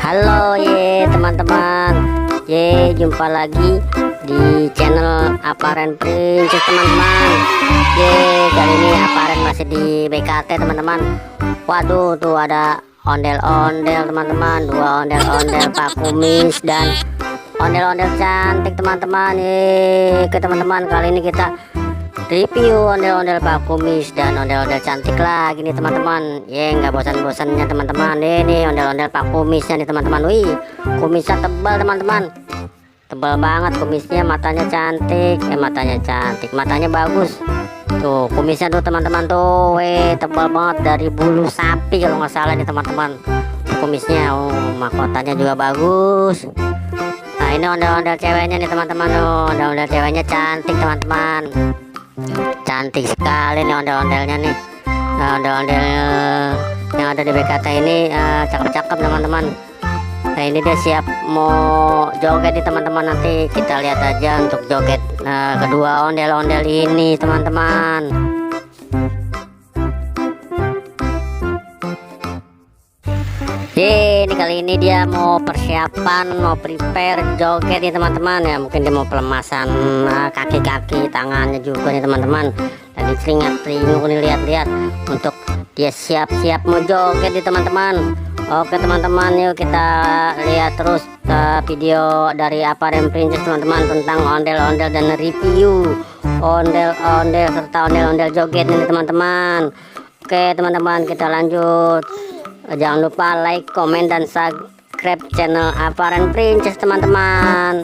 Halo teman-teman, jumpa lagi di channel Aparen Princess teman-teman. Kali ini Aparen masih di BKT teman-teman. Waduh, tuh ada ondel-ondel teman-teman, dua ondel-ondel Pak Kumis dan ondel-ondel cantik teman-teman. Ke teman-teman, kali ini kita review ondel-ondel Pak Kumis dan ondel-ondel cantik lagi nih teman-teman. Nggak bosan-bosannya teman-teman. Ini ondel-ondel Pak Kumisnya nih teman-teman. Wih, kumisnya tebal teman-teman, tebal banget kumisnya. Matanya cantik, matanya bagus. Tuh kumisnya tuh teman-teman tuh, tebal banget, dari bulu sapi kalau nggak salah nih teman-teman. Kumisnya, mahkotanya juga bagus. Nah, ini ondel-ondel ceweknya nih teman-teman. Ondel-ondel ceweknya cantik teman-teman. Cantik sekali nih ondel-ondelnya nih. Ondel-ondel yang ada di BKT ini cakep-cakep teman-teman. Nah, ini dia siap mau joget nih teman-teman. Nanti kita lihat aja untuk joget kedua ondel-ondel ini teman-teman. Ini kali ini dia mau persiapan, mau prepare joget nih teman-teman. Ya mungkin dia mau pelemasan kaki-kaki, tangannya juga nih teman-teman. Lagi keringat-keringat nih, lihat-lihat, untuk dia siap-siap mau joget nih teman-teman. Oke teman-teman, yuk kita lihat terus video dari Aparen Princess teman-teman tentang ondel-ondel dan review ondel-ondel serta ondel-ondel joget nih teman-teman. Oke teman-teman, kita lanjut. Jangan lupa like, komen, dan subscribe channel Aparen Princess teman-teman.